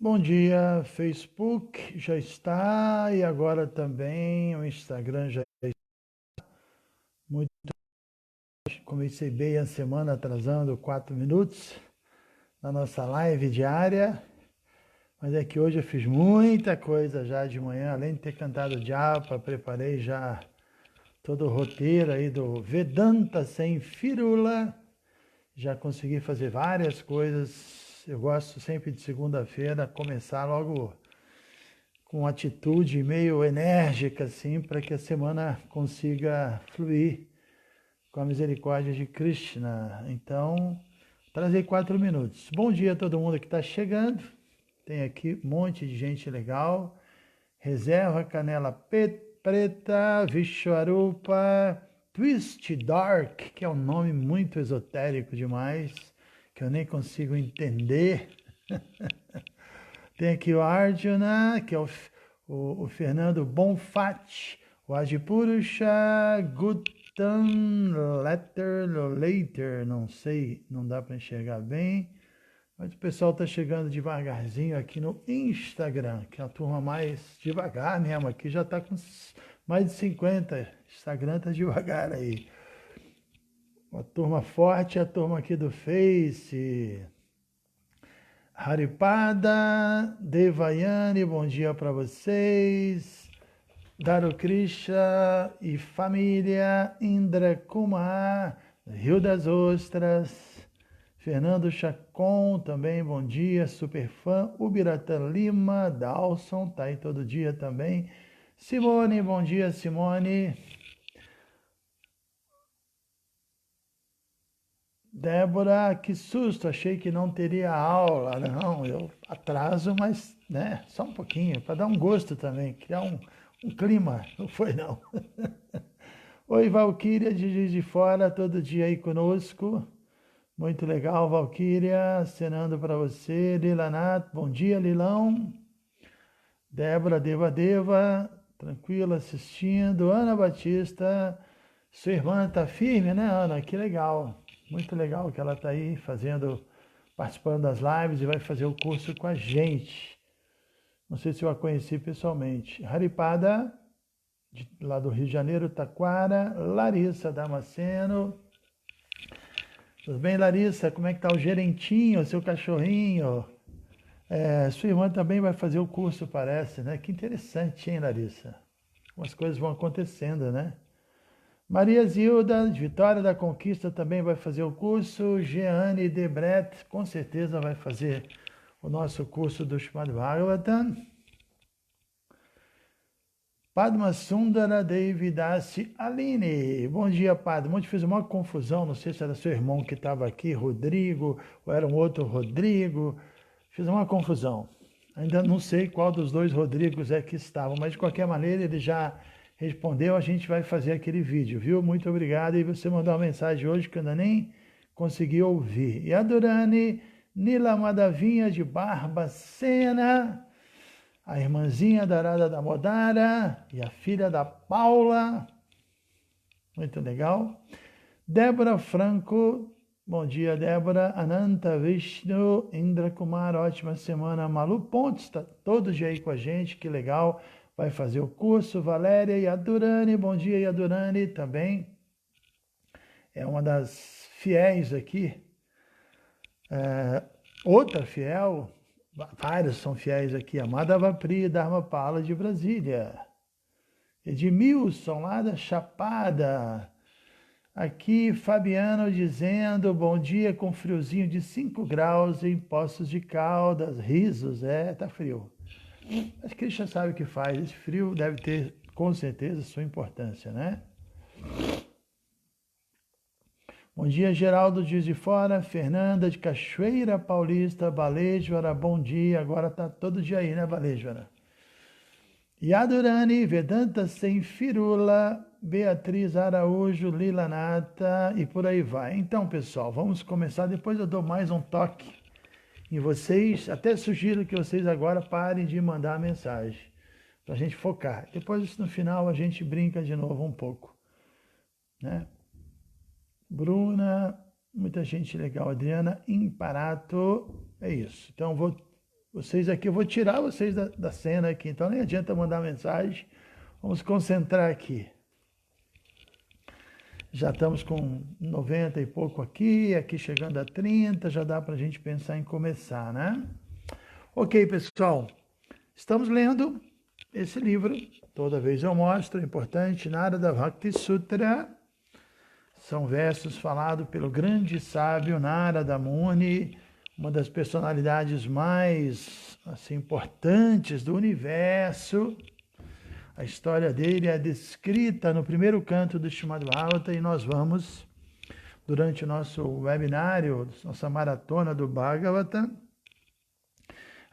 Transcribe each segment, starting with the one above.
Bom dia, Facebook já está e agora também o Instagram já está. Muito, comecei bem a semana atrasando 4 minutos na nossa live diária, mas é que hoje eu fiz muita coisa já de manhã, além de ter cantado japa, preparei já todo o roteiro aí do Vedanta sem firula, já consegui fazer várias coisas. Eu gosto sempre de segunda-feira começar logo com atitude meio enérgica, assim, para que a semana consiga fluir com a misericórdia de Krishna. Então, trazei 4 minutos. Bom dia a todo mundo que está chegando. Tem aqui um monte de gente legal. Reserva Canela Preta, Vishwarupa, Twist Dark, que é um nome muito esotérico demais, que eu nem consigo entender. Tem aqui o Arjuna, que é o Fernando Bonfatti, o Adipurusha Gutan Later, não sei, não dá para enxergar bem, mas o pessoal está chegando devagarzinho aqui no Instagram, que é a turma mais devagar mesmo, aqui já está com mais de 50, Instagram está devagar aí. A turma forte é a turma aqui do Face. Haripada, Devayani, bom dia para vocês. Darukrisha e família, Indra Kumar, Rio das Ostras. Fernando Chacon, também bom dia, super fã. Ubirata Lima, Dalson, tá aí todo dia também. Simone, bom dia, Simone. Débora, que susto, achei que não teria aula. Não, eu atraso, mas né, só um pouquinho, para dar um gosto também, criar um clima. Não foi não. Oi, Valquíria de Juiz de Fora, todo dia aí conosco. Muito legal, Valquíria, acenando para você. Lilanat, bom dia, Lilão. Débora, Deva, tranquila, assistindo. Ana Batista, sua irmã está firme, né, Ana? Que legal. Muito legal que ela está aí fazendo, participando das lives e vai fazer o curso com a gente. Não sei se eu a conheci pessoalmente. Haripada, lá do Rio de Janeiro, Taquara. Larissa Damasceno. Tudo bem, Larissa? Como é que tá o gerentinho, o seu cachorrinho? Sua irmã também vai fazer o curso, parece, né? Que interessante, hein, Larissa? Umas coisas vão acontecendo, né? Maria Zilda, de Vitória da Conquista, também vai fazer o curso. Jeane Debret, com certeza vai fazer o nosso curso do Srimad Bhagavatam. Padma Sundara Devidasi Aline. Bom dia, Padma. Ontem fiz uma confusão, não sei se era seu irmão que estava aqui, Rodrigo, ou era um outro Rodrigo. Fiz uma confusão. Ainda não sei qual dos dois Rodrigos é que estavam, mas de qualquer maneira ele já respondeu, a gente vai fazer aquele vídeo, viu? Muito obrigado. E você mandou uma mensagem hoje que eu ainda nem consegui ouvir. E a Durane Nila Madavinha de Barbacena, a irmãzinha da Arada da Modara e a filha da Paula. Muito legal. Débora Franco, bom dia, Débora. Ananta Vishnu, Indra Kumar, ótima semana. Malu Pontes está todo dia aí com a gente, que legal. Vai fazer o curso. Valéria Yadurani, bom dia, Yadurani, também. É uma das fiéis aqui. Outra fiel, vários são fiéis aqui. Amada Vapri, Dharma Pala de Brasília. Edmilson, lá da Chapada. Aqui, Fabiano dizendo, bom dia com friozinho de 5 graus em Poços de Caldas, risos, tá frio. Acho que ele já sabe o que faz, esse frio deve ter, com certeza, sua importância, né? Bom dia, Geraldo Dias de Fora, Fernanda de Cachoeira Paulista, Balejara, bom dia, agora tá todo dia aí, né, Balejara? Yadurani, Vedanta Sem Firula, Beatriz Araújo, Lila Nata e por aí vai. Então, pessoal, vamos começar. Depois eu dou mais um toque em vocês. Até sugiro que vocês agora parem de mandar mensagem para a gente focar. Depois, no final, a gente brinca de novo um pouco, né? Bruna, muita gente legal. Adriana Imparato, é isso. Então, vou Vocês aqui, eu vou tirar vocês da cena aqui, então nem adianta mandar mensagem. Vamos concentrar aqui. Já estamos com 90 e pouco aqui chegando a 30, já dá para a gente pensar em começar, né? Ok, pessoal, estamos lendo esse livro, toda vez eu mostro, é importante, Narada Bhakti Sutra. São versos falados pelo grande sábio Narada Muni, uma das personalidades mais assim, importantes do universo. A história dele é descrita no primeiro canto do Srimad Bhagavatam e nós vamos, durante o nosso webinário, nossa maratona do Bhagavatam,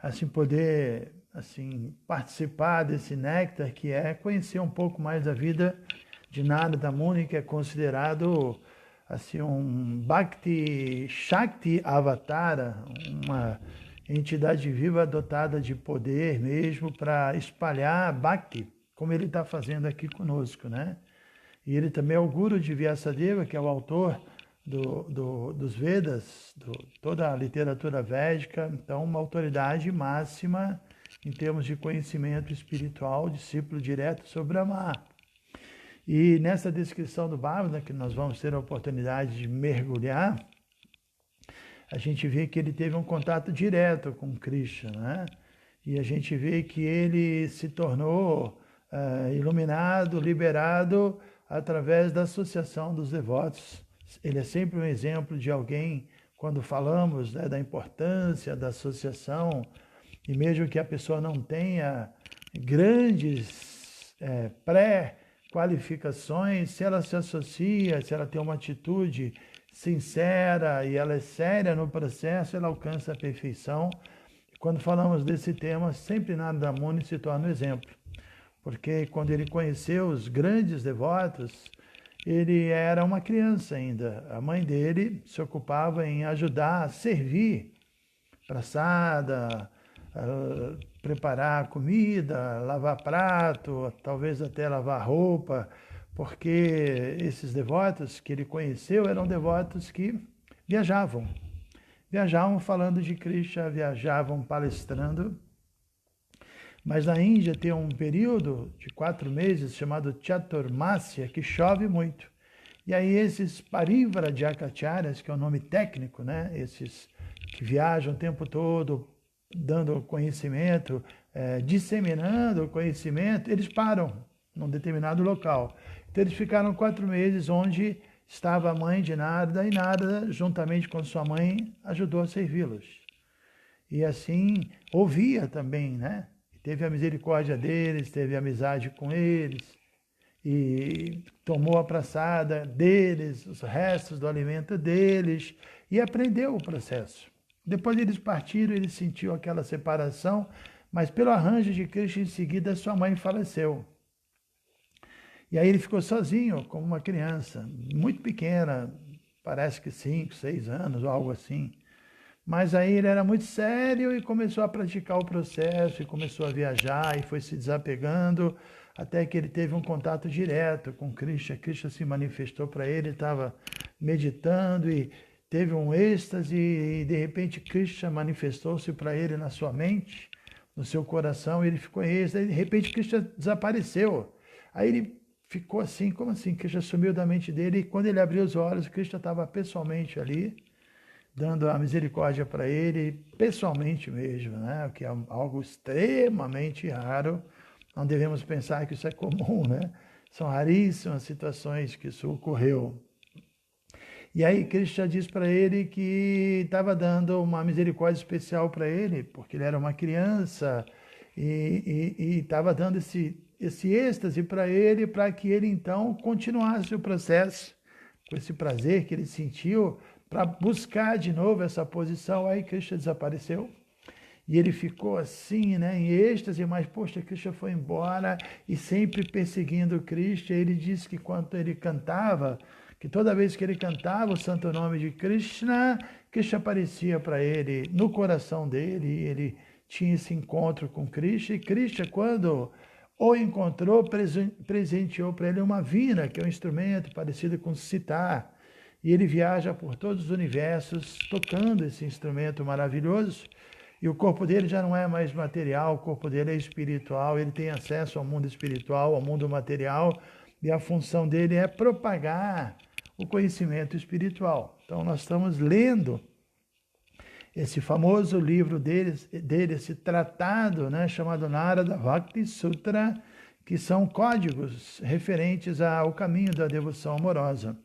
assim, poder assim, participar desse néctar que é conhecer um pouco mais da vida de Narada Muni, que é considerado assim, um Bhakti Shakti Avatara, uma entidade viva dotada de poder mesmo para espalhar Bhakti, como ele está fazendo aqui conosco, né? E ele também é o Guru de Vyasadeva, que é o autor dos Vedas, toda a literatura védica, então uma autoridade máxima em termos de conhecimento espiritual, discípulo direto sobre Brahma. E nessa descrição do Bhagavatam, que nós vamos ter a oportunidade de mergulhar, a gente vê que ele teve um contato direto com Krishna, né? E a gente vê que ele se tornou iluminado, liberado através da associação dos devotos. Ele é sempre um exemplo de alguém, quando falamos, né, da importância da associação, e mesmo que a pessoa não tenha grandes pré-qualificações, se ela se associa, se ela tem uma atitude sincera e ela é séria no processo, ela alcança a perfeição. Quando falamos desse tema, sempre Narada Muni se torna um exemplo, porque quando ele conheceu os grandes devotos, ele era uma criança ainda. A mãe dele se ocupava em ajudar a servir praçada, preparar comida, lavar prato, talvez até lavar roupa, porque esses devotos que ele conheceu eram devotos que viajavam. Viajavam falando de Krishna, viajavam palestrando. Mas na Índia tem um período de 4 meses chamado Chaturmasya, que chove muito. E aí esses Parivrajacacharyas, que é o nome técnico, né? Esses que viajam o tempo todo, dando conhecimento, disseminando o conhecimento, eles param num determinado local. Então eles ficaram 4 meses onde estava a mãe de Narada, e Narada, juntamente com sua mãe, ajudou a servi-los. E assim, ouvia também, né? Teve a misericórdia deles, teve amizade com eles, e tomou a praçada deles, os restos do alimento deles, e aprendeu o processo. Depois eles partiram, ele sentiu aquela separação, mas pelo arranjo de Krishna, em seguida, sua mãe faleceu. E aí ele ficou sozinho, como uma criança, muito pequena, parece que 5, 6 anos, ou algo assim. Mas aí ele era muito sério e começou a praticar o processo, e começou a viajar, e foi se desapegando, até que ele teve um contato direto com Krishna. Krishna se manifestou para ele, estava meditando e teve um êxtase, e de repente Krishna manifestou-se para ele na sua mente, no seu coração, e ele ficou em êxtase, e de repente Krishna desapareceu. Aí ele ficou assim, como assim? Krishna sumiu da mente dele, e quando ele abriu os olhos, Krishna estava pessoalmente ali, dando a misericórdia para ele, pessoalmente mesmo, né? O que é algo extremamente raro. Não devemos pensar que isso é comum, né? São raríssimas situações que isso ocorreu. E aí Krishna diz para ele que estava dando uma misericórdia especial para ele, porque ele era uma criança, e estava dando esse êxtase para ele, para que ele então continuasse o processo, com esse prazer que ele sentiu, para buscar de novo essa posição. Aí Krishna desapareceu. E ele ficou assim, né, em êxtase, mas, poxa, Krishna foi embora, e sempre perseguindo Krishna. Ele disse que quando ele cantava, que toda vez que ele cantava o santo nome de Krishna, Krishna aparecia para ele no coração dele, e ele tinha esse encontro com Krishna. E Krishna, quando o encontrou, presenteou para ele uma vina, que é um instrumento parecido com sitar. E ele viaja por todos os universos tocando esse instrumento maravilhoso. E o corpo dele já não é mais material, o corpo dele é espiritual, ele tem acesso ao mundo espiritual, ao mundo material, e a função dele é propagar o conhecimento espiritual. Então, nós estamos lendo esse famoso livro dele esse tratado, né, chamado Narada Bhakti Sutra, que são códigos referentes ao caminho da devoção amorosa.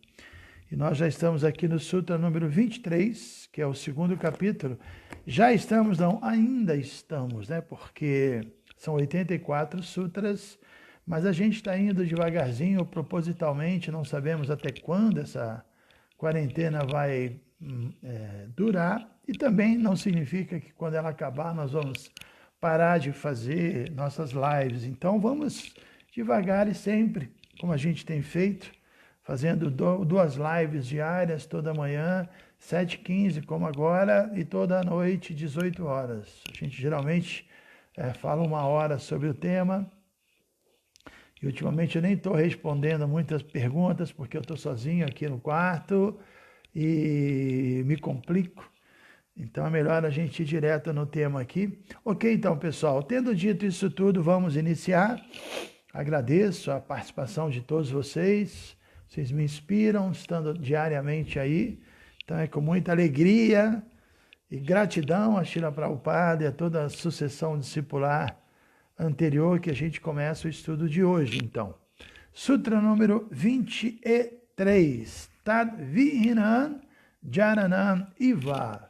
E nós já estamos aqui no Sutra número 23, que é o segundo capítulo. Já estamos, não, ainda estamos, né? Porque são 84 sutras, mas a gente está indo devagarzinho, propositalmente, não sabemos até quando essa quarentena vai durar. E também não significa que quando ela acabar nós vamos parar de fazer nossas lives. Então vamos devagar e sempre, como a gente tem feito, fazendo 2 lives diárias toda manhã, 7h15, como agora, e toda noite, 18 horas. A gente geralmente fala 1 hora sobre o tema, e ultimamente eu nem estou respondendo muitas perguntas, porque eu estou sozinho aqui no quarto e me complico. Então é melhor a gente ir direto no tema aqui. Ok, então, pessoal, tendo dito isso tudo, vamos iniciar. Agradeço a participação de todos vocês. Vocês me inspiram, estando diariamente aí. Então é com muita alegria e gratidão a Srila Prabhupada e a toda a sucessão discipular anterior que a gente começa o estudo de hoje, então. Sutra número 23. Tad Vihinan Jaranam Iva.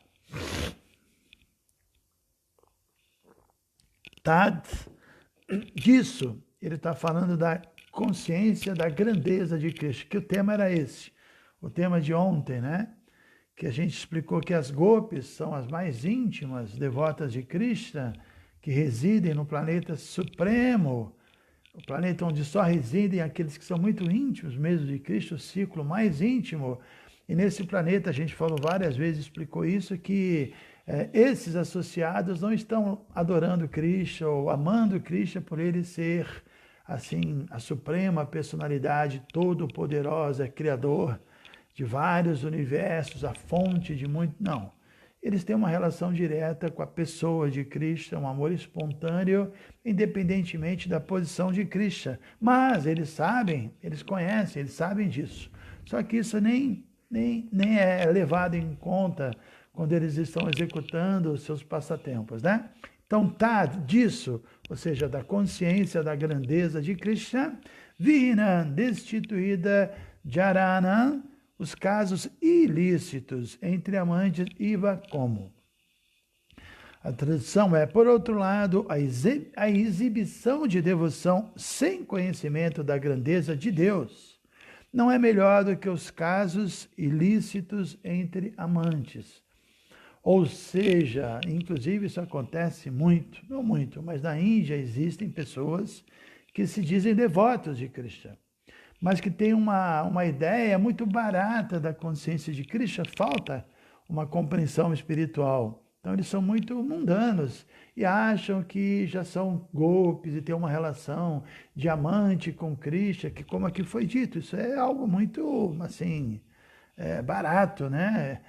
Tad, disso, ele está falando da consciência da grandeza de Krishna, que o tema era esse, o tema de ontem, né? Que a gente explicou que as gopis são as mais íntimas devotas de Krishna, que residem no planeta supremo, o planeta onde só residem aqueles que são muito íntimos mesmo de Krishna, o ciclo mais íntimo. E nesse planeta, a gente falou várias vezes, explicou isso, que esses associados não estão adorando Krishna ou amando Krishna por ele ser, assim, a suprema personalidade todo-poderosa, criador de vários universos, a fonte de muito... Não. Eles têm uma relação direta com a pessoa de Krishna, um amor espontâneo, independentemente da posição de Krishna. Mas eles sabem, eles conhecem, eles sabem disso. Só que isso nem é levado em conta quando eles estão executando os seus passatempos, né? Então, disso, ou seja, da consciência da grandeza de Krishna, Vihinan, destituída, Jarana, os casos ilícitos entre amantes, Iva, como. A tradução é, por outro lado, a exibição de devoção sem conhecimento da grandeza de Deus não é melhor do que os casos ilícitos entre amantes. Ou seja, inclusive isso acontece muito, não muito, mas na Índia existem pessoas que se dizem devotos de Krishna, mas que têm uma ideia muito barata da consciência de Krishna, falta uma compreensão espiritual. Então eles são muito mundanos e acham que já são golpes e têm uma relação de amante com Krishna, que como aqui foi dito, isso é algo muito, assim, barato, né?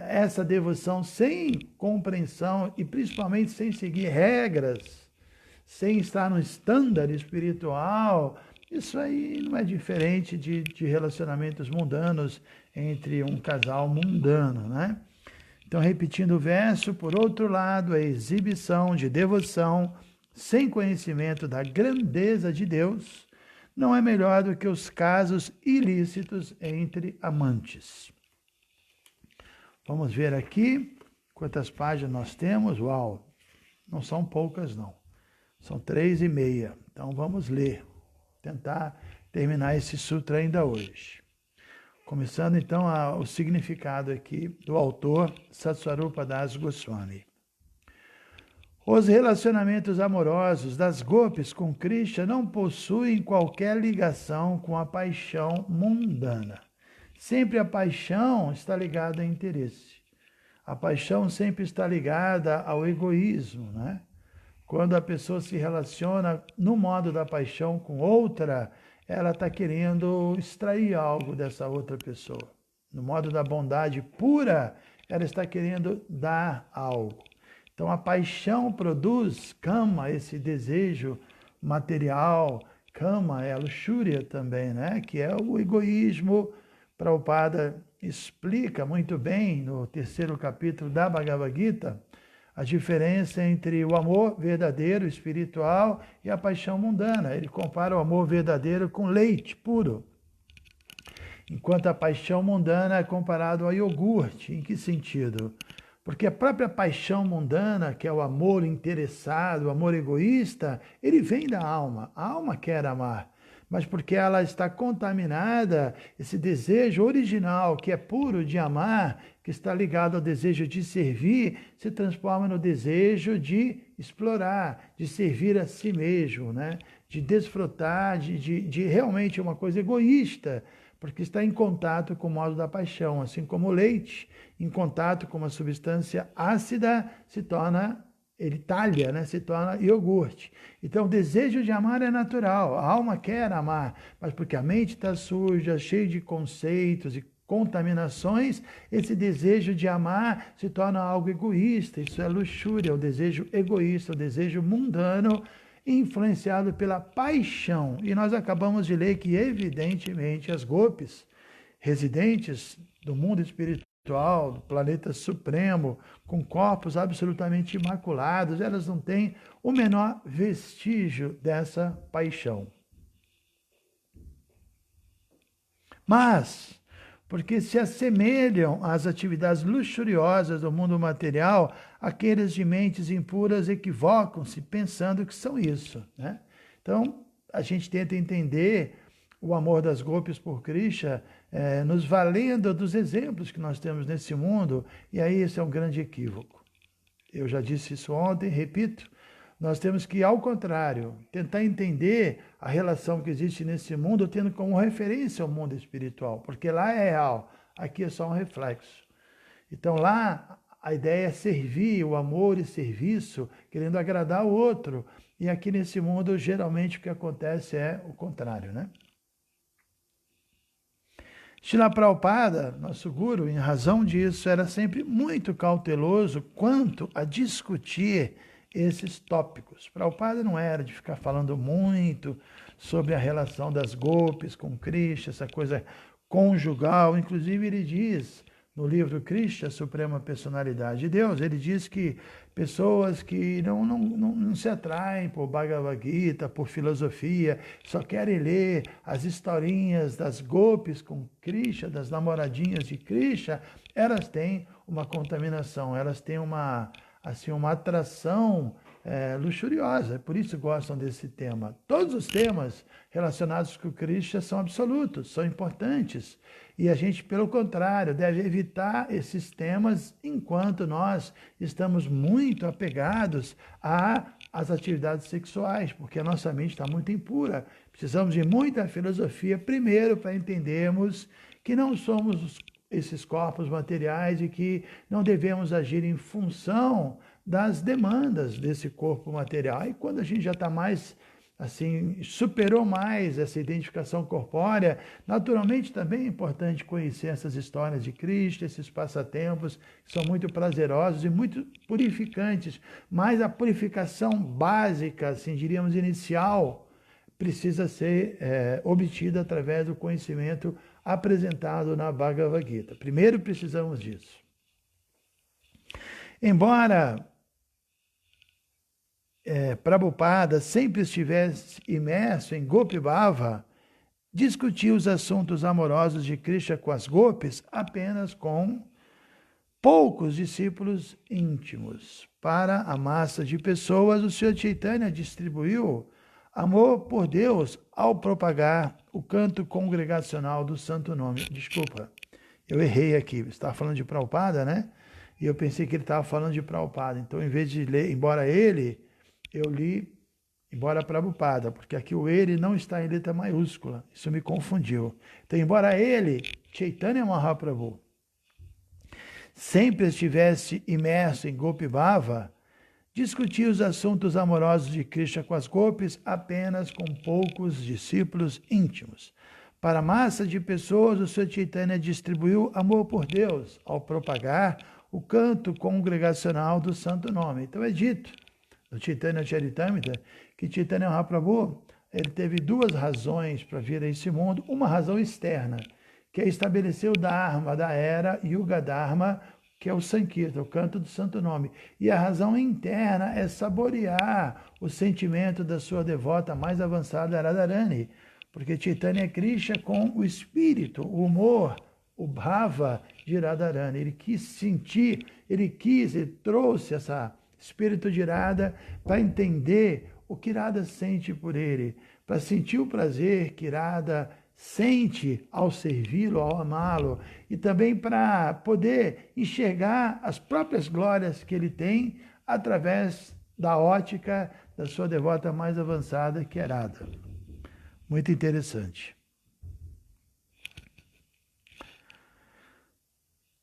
Essa devoção sem compreensão e principalmente sem seguir regras, sem estar no estándar espiritual, isso aí não é diferente de relacionamentos mundanos entre um casal mundano, né? Então, repetindo o verso, por outro lado, a exibição de devoção sem conhecimento da grandeza de Deus não é melhor do que os casos ilícitos entre amantes. Vamos ver aqui quantas páginas nós temos. Uau, não são poucas não, são 3,5. Então vamos ler, tentar terminar esse sutra ainda hoje. Começando então o significado aqui do autor Satsvarupa Das Goswami. Os relacionamentos amorosos das gopis com Krishna não possuem qualquer ligação com a paixão mundana. Sempre a paixão está ligada a interesse. A paixão sempre está ligada ao egoísmo, né? Quando a pessoa se relaciona no modo da paixão com outra, ela está querendo extrair algo dessa outra pessoa. No modo da bondade pura, ela está querendo dar algo. Então a paixão produz, cama, esse desejo material, cama é a luxúria também, né? Que é o egoísmo. Prabhupada explica muito bem no 3º capítulo da Bhagavad Gita a diferença entre o amor verdadeiro, espiritual, e a paixão mundana. Ele compara o amor verdadeiro com leite puro, enquanto a paixão mundana é comparado a iogurte. Em que sentido? Porque a própria paixão mundana, que é o amor interessado, o amor egoísta, ele vem da alma. A alma quer amar, mas porque ela está contaminada, esse desejo original, que é puro de amar, que está ligado ao desejo de servir, se transforma no desejo de explorar, de servir a si mesmo, né? De desfrutar, de realmente uma coisa egoísta, porque está em contato com o modo da paixão, assim como o leite, em contato com uma substância ácida, ele talha, né? Se torna iogurte. Então, o desejo de amar é natural, a alma quer amar, mas porque a mente está suja, cheia de conceitos e contaminações, esse desejo de amar se torna algo egoísta. Isso é luxúria, o desejo egoísta, o desejo mundano, influenciado pela paixão. E nós acabamos de ler que, evidentemente, as gopis, residentes do mundo espiritual, do planeta supremo, com corpos absolutamente imaculados, elas não têm o menor vestígio dessa paixão. Mas, porque se assemelham às atividades luxuriosas do mundo material, aqueles de mentes impuras equivocam-se pensando que são isso, né? Então, a gente tenta entender o amor das gopis por Krishna, nos valendo dos exemplos que nós temos nesse mundo, e aí esse é um grande equívoco. Eu já disse isso ontem, repito, nós temos que, ao contrário, tentar entender a relação que existe nesse mundo, tendo como referência o mundo espiritual, porque lá é real, aqui é só um reflexo. Então lá a ideia é servir, o amor e serviço, querendo agradar o outro, e aqui nesse mundo geralmente o que acontece é o contrário, né? Srila Prabhupada, nosso guru, em razão disso, era sempre muito cauteloso quanto a discutir esses tópicos. Prabhupada não era de ficar falando muito sobre a relação das gopis com Krishna, essa coisa conjugal. Inclusive ele diz no livro Krishna, a Suprema Personalidade de Deus, ele diz que pessoas que não se atraem por Bhagavad Gita, por filosofia, só querem ler as historinhas das gopis com Krishna, das namoradinhas de Krishna, elas têm uma contaminação, elas têm uma atração luxuriosa, por isso gostam desse tema. Todos os temas relacionados com Krishna são absolutos, são importantes, e a gente, pelo contrário, deve evitar esses temas enquanto nós estamos muito apegados às atividades sexuais, porque a nossa mente está muito impura. Precisamos de muita filosofia, primeiro, para entendermos que não somos esses corpos materiais e que não devemos agir em função das demandas desse corpo material. E quando a gente já está mais, assim, superou mais essa identificação corpórea, naturalmente também é importante conhecer essas histórias de Cristo, esses passatempos que são muito prazerosos e muito purificantes, mas a purificação básica, assim, diríamos inicial, precisa ser obtida através do conhecimento apresentado na Bhagavad Gita. Primeiro precisamos disso. Embora Prabhupada sempre estivesse imerso em Gopi Bhava, discutia os assuntos amorosos de Krishna com as gopis apenas com poucos discípulos íntimos. Para a massa de pessoas, o Sr. Chaitanya distribuiu amor por Deus ao propagar o canto congregacional do Santo Nome. Desculpa, eu errei aqui. Estava falando de Prabhupada, né? E eu pensei que ele estava falando de Prabhupada. Então, em vez de ler, eu li embora Prabhupada, porque aqui o ele não está em letra maiúscula. Isso me confundiu. Então, embora ele, Chaitanya Mahaprabhu, sempre estivesse imerso em Gopi Bhava, discutia os assuntos amorosos de Krishna com as gopis apenas com poucos discípulos íntimos. Para a massa de pessoas, o Sr. Chaitanya distribuiu amor por Deus ao propagar o canto congregacional do Santo Nome. Então é dito no Chaitanya Charitamrita que Chaitanya Mahaprabhu ele teve duas razões para vir a esse mundo. Uma razão externa, que é estabelecer o Dharma da era Yuga Dharma, que é o Sankirtan, o canto do Santo Nome. E a razão interna é saborear o sentimento da sua devota mais avançada, Radharani, porque Chaitanya é Krishna com o espírito, o humor, o bhava de Radharani. Ele quis sentir, ele trouxe esse espírito de Radha para entender o que Radha sente por ele, para sentir o prazer que Radha sente ao servi-lo, ao amá-lo, e também para poder enxergar as próprias glórias que ele tem através da ótica da sua devota mais avançada, que é Radha. Muito interessante.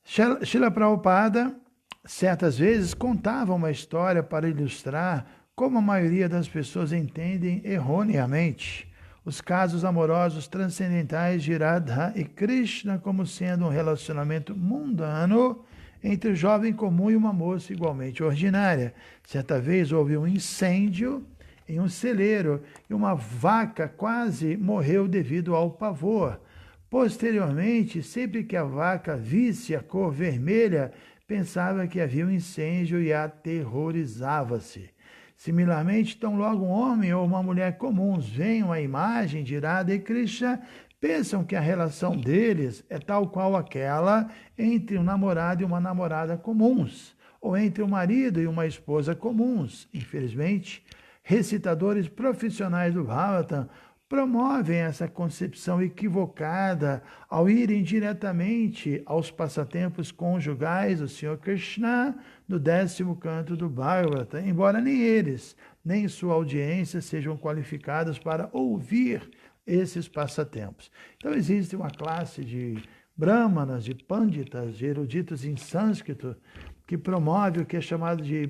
Srila Prabhupada, certas vezes, contava uma história para ilustrar como a maioria das pessoas entendem erroneamente os casos amorosos transcendentais de Radha e Krishna como sendo um relacionamento mundano entre o jovem comum e uma moça igualmente ordinária. Certa vez houve um incêndio em um celeiro e uma vaca quase morreu devido ao pavor. Posteriormente, sempre que a vaca visse a cor vermelha, pensava que havia um incêndio e aterrorizava-se. Similarmente, tão logo um homem ou uma mulher comuns venham a imagem de Radha e Krishna, pensam que a relação deles é tal qual aquela entre um namorado e uma namorada comuns, ou entre um marido e uma esposa comuns. Infelizmente, recitadores profissionais do Bhagavatam promovem essa concepção equivocada ao irem diretamente aos passatempos conjugais do Sr. Krishna no 10º canto do Bhagavatam, embora nem eles, nem sua audiência sejam qualificados para ouvir esses passatempos. Então existe uma classe de brahmanas, de panditas, de eruditos em sânscrito, que promove o que é chamado de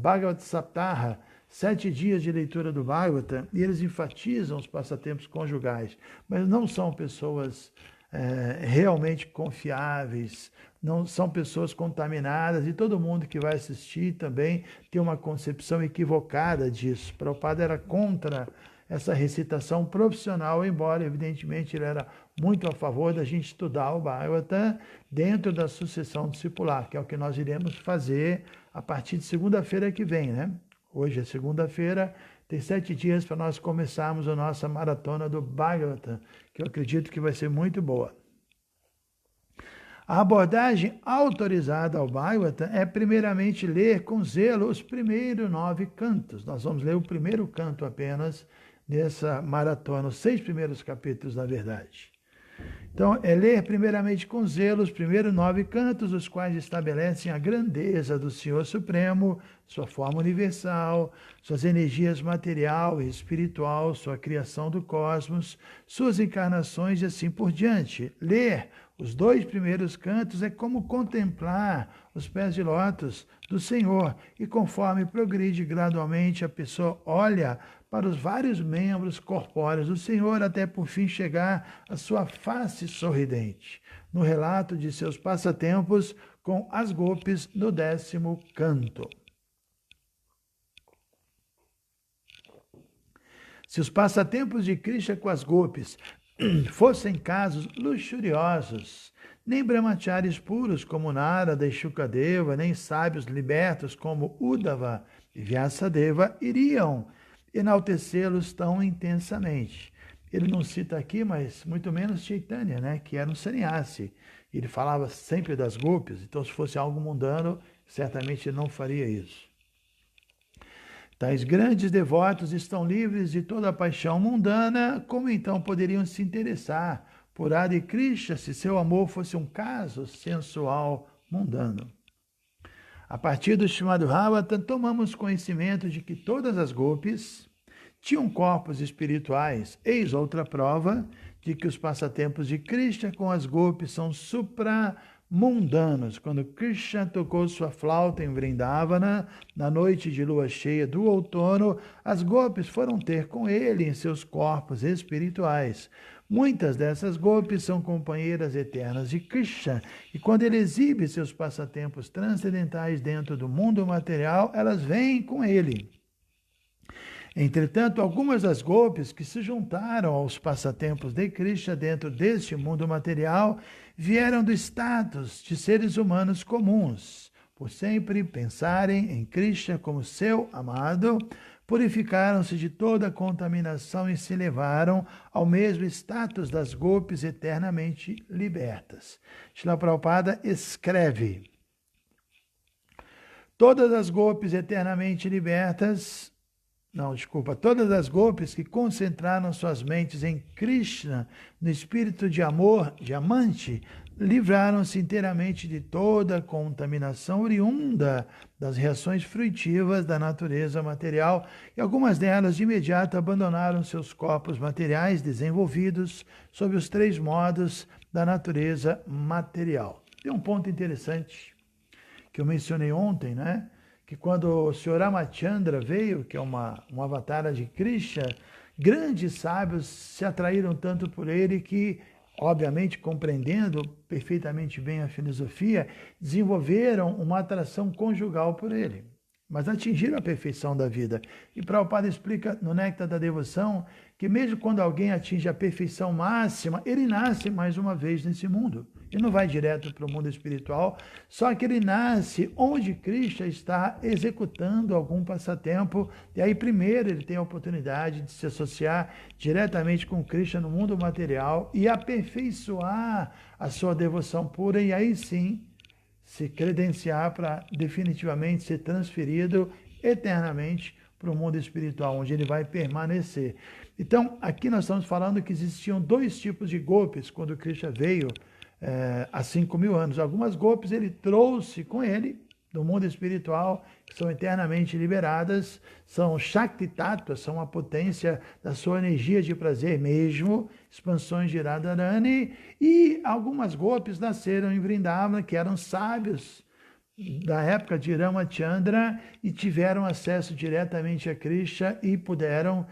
Bhagavad Saptaha, 7 dias de leitura do Bhagavatam, e eles enfatizam os passatempos conjugais, mas não são pessoas realmente confiáveis, não são pessoas contaminadas, e todo mundo que vai assistir também tem uma concepção equivocada disso. Prabhupada era contra essa recitação profissional, embora evidentemente ele era muito a favor da gente estudar o Bhagavatam dentro da sucessão discipular, que é o que nós iremos fazer a partir de segunda-feira que vem, né? Hoje é segunda-feira, tem 7 dias para nós começarmos a nossa maratona do Bhagavatam, que eu acredito que vai ser muito boa. A abordagem autorizada ao Bhagavatam é primeiramente ler com zelo os primeiros 9 cantos. Nós vamos ler o primeiro canto apenas nessa maratona, os 6 primeiros capítulos, na verdade. Então, é ler primeiramente com zelo os primeiros 9 cantos, os quais estabelecem a grandeza do Senhor Supremo, sua forma universal, suas energias material e espiritual, sua criação do cosmos, suas encarnações e assim por diante. Ler os 2 primeiros cantos é como contemplar os pés de lótus do Senhor, e conforme progride gradualmente, a pessoa olha para os vários membros corpóreos do Senhor, até por fim chegar à sua face sorridente, no relato de seus passatempos com as gopis no 10º canto. Se os passatempos de Krishna com as gopis fossem casos luxuriosos, nem brahmacharis puros como Narada e Shukadeva, nem sábios libertos como Uddhava e Vyasadeva iriam enaltecê-los tão intensamente. Ele não cita aqui, mas muito menos Chaitanya, né, que era um sannyasi. Ele falava sempre das gopis, então se fosse algo mundano, certamente ele não faria isso. Tais grandes devotos estão livres de toda a paixão mundana, como então poderiam se interessar por Radha e Krishna se seu amor fosse um caso sensual mundano? A partir do Srimad Bhagavatam, tomamos conhecimento de que todas as gopis tinham corpos espirituais. Eis outra prova de que os passatempos de Krishna com as gopis são mundanos. Quando Krishna tocou sua flauta em Vrindavana, na noite de lua cheia do outono, as gopis foram ter com ele em seus corpos espirituais. Muitas dessas gopis são companheiras eternas de Krishna, e quando ele exibe seus passatempos transcendentais dentro do mundo material, elas vêm com ele. Entretanto, algumas das gopis que se juntaram aos passatempos de Krishna dentro deste mundo material vieram do status de seres humanos comuns. Por sempre pensarem em Krishna como seu amado, purificaram-se de toda contaminação e se elevaram ao mesmo status das gopis eternamente libertas. Srila Prabhupada escreve: todas as gopis eternamente libertas, todas as gopis que concentraram suas mentes em Krishna, no espírito de amor, diamante, livraram-se inteiramente de toda contaminação oriunda das reações fruitivas da natureza material, e algumas delas de imediato abandonaram seus corpos materiais desenvolvidos sob os 3 modos da natureza material. Tem um ponto interessante que eu mencionei ontem, né? Que quando o Sr. Ramachandra veio, que é um avatar de Krishna, grandes sábios se atraíram tanto por ele que, obviamente, compreendendo perfeitamente bem a filosofia, desenvolveram uma atração conjugal por ele, mas atingiram a perfeição da vida. E Prabhupada explica no Néctar da Devoção que mesmo quando alguém atinge a perfeição máxima, ele nasce mais uma vez nesse mundo. Ele não vai direto para o mundo espiritual, só que ele nasce onde Krishna está executando algum passatempo, e aí primeiro ele tem a oportunidade de se associar diretamente com Krishna no mundo material e aperfeiçoar a sua devoção pura, e aí sim se credenciar para definitivamente ser transferido eternamente para o mundo espiritual, onde ele vai permanecer. Então, aqui nós estamos falando que existiam 2 tipos de gopis quando Krishna veio há 5.000 anos. Algumas gopis ele trouxe com ele do mundo espiritual, que são eternamente liberadas, são Shakti Tattva, são a potência da sua energia de prazer mesmo, expansões de Radharani, e algumas gopis nasceram em Vrindavana, que eram sábios da época de Ramachandra e tiveram acesso diretamente a Krishna e puderam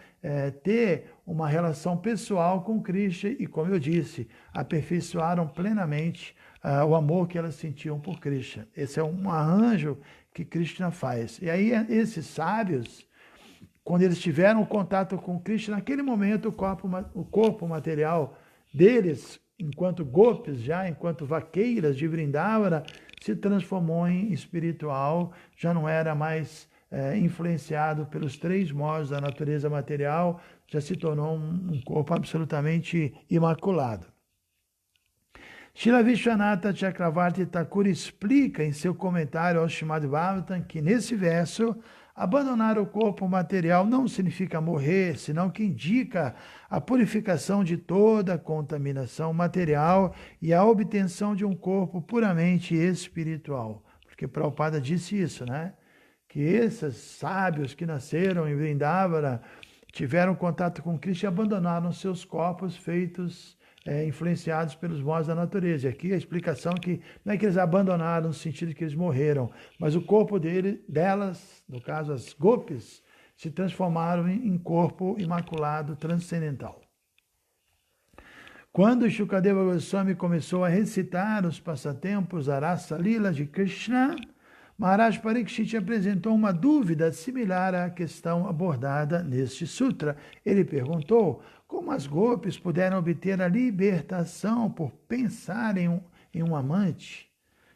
ter uma relação pessoal com Krishna e, como eu disse, aperfeiçoaram plenamente o amor que elas sentiam por Krishna. Esse é um arranjo que Krishna faz. E aí esses sábios, quando eles tiveram contato com Krishna, naquele momento o corpo material deles, enquanto gopis, já enquanto vaqueiras de Vrindavana, se transformou em espiritual, já não era mais influenciado pelos 3 modos da natureza material, já se tornou um corpo absolutamente imaculado. Srila Vishwanatha Chakravarti Thakur explica em seu comentário ao Srimad Bhagavatam que nesse verso, abandonar o corpo material não significa morrer, senão que indica a purificação de toda a contaminação material e a obtenção de um corpo puramente espiritual. Porque Prabhupada disse isso, né? Que esses sábios que nasceram em Vrindavana tiveram contato com Krishna e abandonaram seus corpos feitos influenciados pelos modos da natureza. E aqui a explicação que não é que eles abandonaram no sentido de que eles morreram, mas o corpo delas, no caso as gopis, se transformaram em corpo imaculado transcendental. Quando Shukadeva Goswami começou a recitar os passatempos Rasa Lila de Krishna, Maharaj Parikshit apresentou uma dúvida similar à questão abordada neste sutra. Ele perguntou como as gopis puderam obter a libertação por pensar em um amante.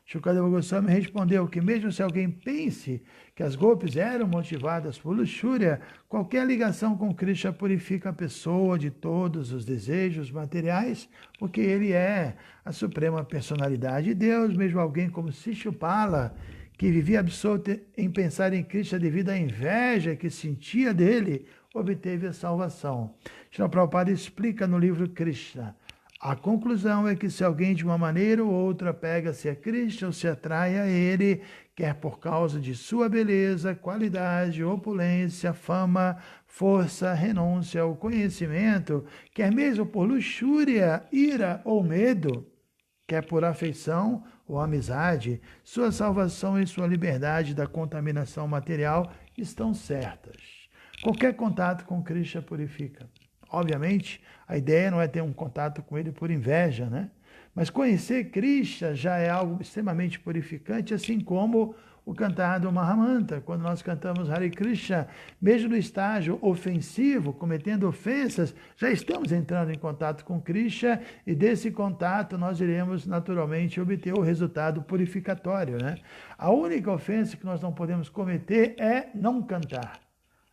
Shukadeva Goswami respondeu que mesmo se alguém pense que as gopis eram motivadas por luxúria, qualquer ligação com Krishna purifica a pessoa de todos os desejos materiais, porque ele é a suprema personalidade de Deus. Mesmo alguém como Shishupala, que vivia absorto em pensar em Krishna devido à inveja que sentia dele, obteve a salvação. Srila Prabhupada explica no livro Krishna: a conclusão é que se alguém de uma maneira ou outra pega-se a Krishna ou se atrai a ele, quer por causa de sua beleza, qualidade, opulência, fama, força, renúncia ou conhecimento, quer mesmo por luxúria, ira ou medo, quer por afeição ou amizade, sua salvação e sua liberdade da contaminação material estão certas. Qualquer contato com Krishna purifica. Obviamente, a ideia não é ter um contato com ele por inveja, né? Mas conhecer Krishna já é algo extremamente purificante, assim como o cantar do Mahamantra. Quando nós cantamos Hare Krishna, mesmo no estágio ofensivo, cometendo ofensas, já estamos entrando em contato com Krishna e desse contato nós iremos naturalmente obter o resultado purificatório, né? A única ofensa que nós não podemos cometer é não cantar.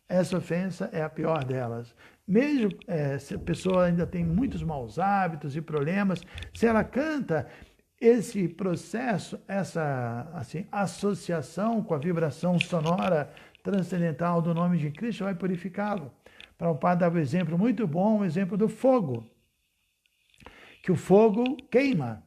Essa ofensa é a pior delas. Mesmo se a pessoa ainda tem muitos maus hábitos e problemas, se ela canta, esse processo, essa assim, associação com a vibração sonora transcendental do nome de Cristo vai purificá-lo. Prabhupada dava um exemplo muito bom, um exemplo do fogo, que o fogo queima.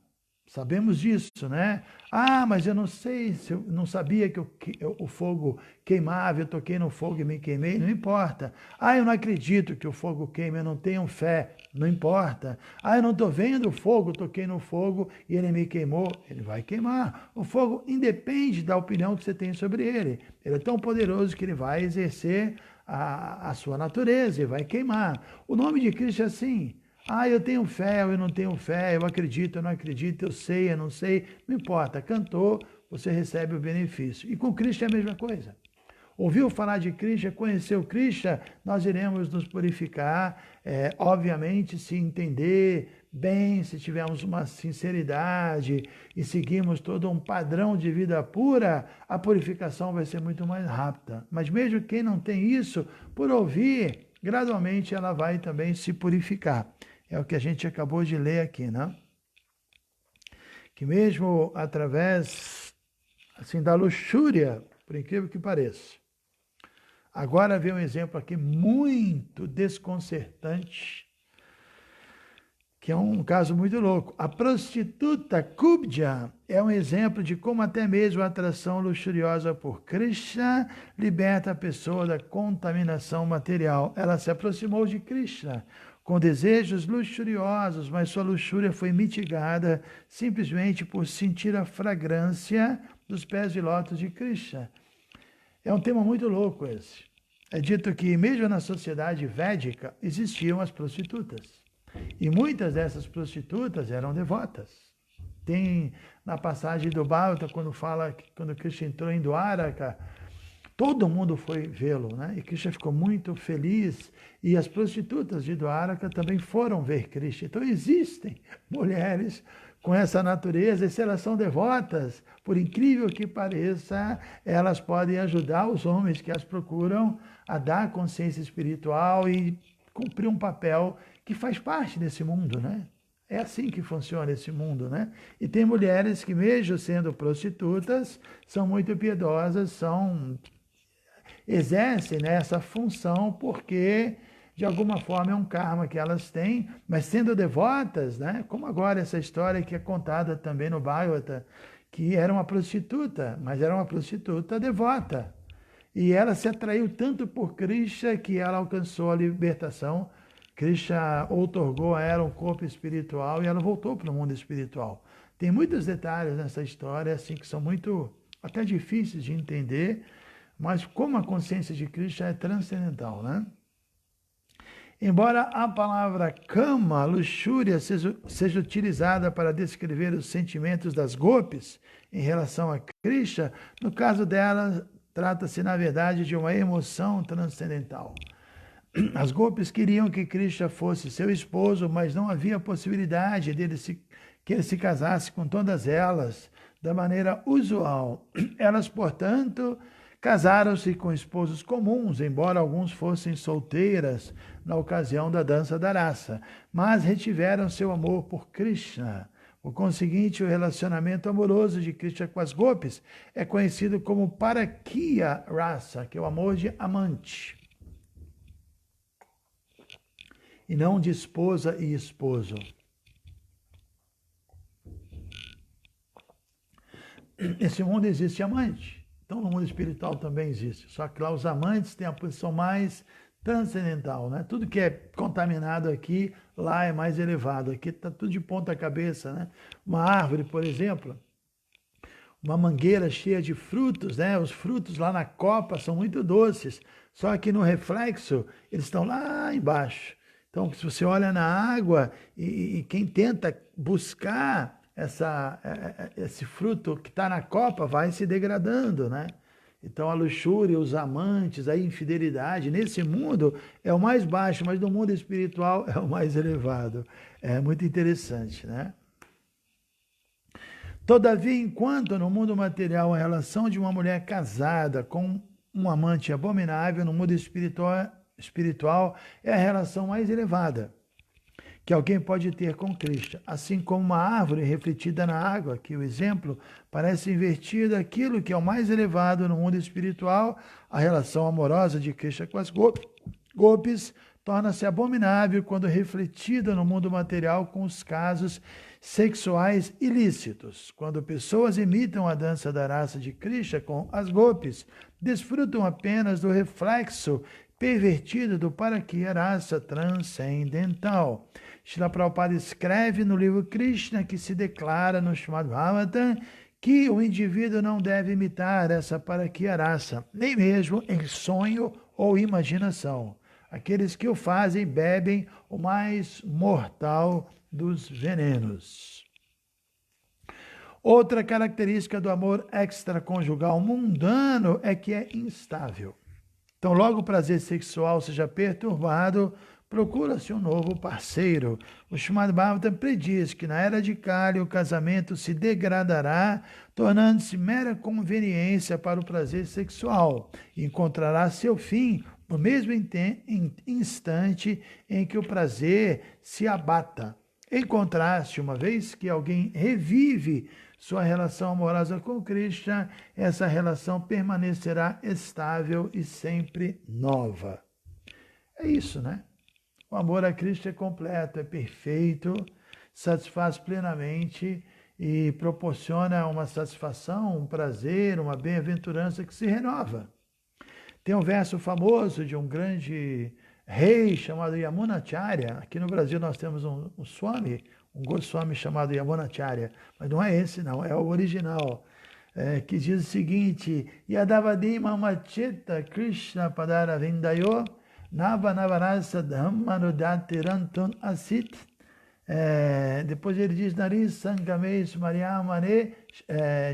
Sabemos disso, né? Ah, mas eu não sei, se eu não sabia que o fogo queimava, eu toquei no fogo e me queimei, não importa. Ah, eu não acredito que o fogo queime, eu não tenho fé, não importa. Ah, eu não estou vendo o fogo, toquei no fogo e ele me queimou, ele vai queimar. O fogo independe da opinião que você tem sobre ele. Ele é tão poderoso que ele vai exercer a sua natureza e vai queimar. O nome de Cristo é assim. Ah, eu tenho fé, eu não tenho fé, eu acredito, eu não acredito, eu sei, eu não sei, não importa. Cantou, você recebe o benefício. E com Cristo é a mesma coisa. Ouviu falar de Cristo, conheceu Cristo, nós iremos nos purificar. Obviamente, se entender bem, se tivermos uma sinceridade e seguirmos todo um padrão de vida pura, a purificação vai ser muito mais rápida. Mas mesmo quem não tem isso, por ouvir, gradualmente ela vai também se purificar. É o que a gente acabou de ler aqui, né? Que mesmo através assim da luxúria, por incrível que pareça. Agora vem um exemplo aqui muito desconcertante, que é um caso muito louco. A prostituta Kubja é um exemplo de como até mesmo a atração luxuriosa por Krishna liberta a pessoa da contaminação material. Ela se aproximou de Krishna com desejos luxuriosos, mas sua luxúria foi mitigada simplesmente por sentir a fragrância dos pés de lótus de Krishna. É um tema muito louco esse. É dito que mesmo na sociedade védica existiam as prostitutas. E muitas dessas prostitutas eram devotas. Tem na passagem do Bhagavata, quando fala que quando Krishna entrou em Dwaraka, todo mundo foi vê-lo, né? E Krishna ficou muito feliz. E as prostitutas de Dwaraka também foram ver Krishna. Então existem mulheres com essa natureza, e se elas são devotas, por incrível que pareça, elas podem ajudar os homens que as procuram a dar consciência espiritual e cumprir um papel que faz parte desse mundo, né? É assim que funciona esse mundo, né? E tem mulheres que, mesmo sendo prostitutas, são muito piedosas, exercem, né, essa função porque, de alguma forma, é um karma que elas têm, mas sendo devotas, né? Como agora essa história que é contada também no Bhagavata, que era uma prostituta, mas era uma prostituta devota. E ela se atraiu tanto por Krishna que ela alcançou a libertação. Krishna outorgou a ela um corpo espiritual e ela voltou para o mundo espiritual. Tem muitos detalhes nessa história assim que são muito até difíceis de entender, mas como a consciência de Krishna é transcendental, né? Embora a palavra kama, luxúria, seja utilizada para descrever os sentimentos das gopis em relação a Krishna, no caso dela, trata-se, na verdade, de uma emoção transcendental. As gopis queriam que Krishna fosse seu esposo, mas não havia possibilidade que ele se casasse com todas elas da maneira usual. Elas, portanto, casaram-se com esposos comuns, embora alguns fossem solteiras na ocasião da dança da raça, mas retiveram seu amor por Krishna. Por conseguinte, o relacionamento amoroso de Krishna com as gopis é conhecido como Parakya Rasa, que é o amor de amante, e não de esposa e esposo. Nesse mundo existe amante, então no mundo espiritual também existe, só que lá os amantes têm a posição mais transcendental, né? Tudo que é contaminado aqui, lá é mais elevado. Aqui está tudo de ponta cabeça, né? Uma árvore, por exemplo, uma mangueira cheia de frutos, né? Os frutos lá na copa são muito doces, só que no reflexo eles estão lá embaixo. Então, se você olha na água e quem tenta buscar esse fruto que está na copa vai se degradando, né? Então, a luxúria, os amantes, a infidelidade, nesse mundo é o mais baixo, mas no mundo espiritual é o mais elevado. É muito interessante, né? Todavia, enquanto no mundo material a relação de uma mulher casada com um amante abominável, no mundo espiritual é a relação mais elevada que alguém pode ter com Cristo. Assim como uma árvore refletida na água, que o exemplo parece invertido, aquilo que é o mais elevado no mundo espiritual, a relação amorosa de Cristo com as golpes, torna-se abominável quando refletida no mundo material com os casos sexuais ilícitos. Quando pessoas imitam a dança da raça de Krishna com as golpes, desfrutam apenas do reflexo pervertido do Parakya raça transcendental. Srila Prabhupada escreve no livro Krishna que se declara no Srimad Bhagavatam que o indivíduo não deve imitar essa Parakya raça, nem mesmo em sonho ou imaginação. Aqueles que o fazem bebem o mais mortal dos venenos. Outra característica do amor extraconjugal mundano é que é instável. Então, logo o prazer sexual seja perturbado, procura-se um novo parceiro. O Srimad Bhagavatam prediz que na era de Kali o casamento se degradará, tornando-se mera conveniência para o prazer sexual, e encontrará seu fim no mesmo instante em que o prazer se abata. Em contraste, uma vez que alguém revive sua relação amorosa com Krishna, essa relação permanecerá estável e sempre nova. É isso, né? O amor a Cristo é completo, é perfeito, satisfaz plenamente e proporciona uma satisfação, um prazer, uma bem-aventurança que se renova. Tem um verso famoso de um grande rei chamado Yamunacharya. Aqui no Brasil nós temos um Swami, um Goswami chamado Yamunacharya, mas não é esse não, é o original, que diz o seguinte: Yadavadi mamachita Krishna padara vindayo nava navarasa dhammanudatiranton asit. Depois ele diz Nari Sangame Smaryamane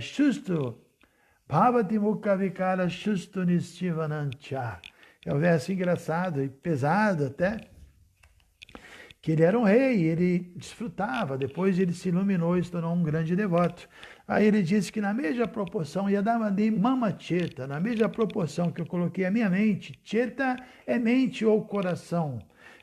Shustu Bhavati Mukha Vikara Shustu Nistivanancha. É um verso engraçado e pesado até, que ele era um rei, ele desfrutava, depois ele se iluminou e se tornou um grande devoto. Aí ele disse que na mesma proporção, Yadavadi Mama Cheta, na mesma proporção que eu coloquei a minha mente, Cheta é mente ou coração,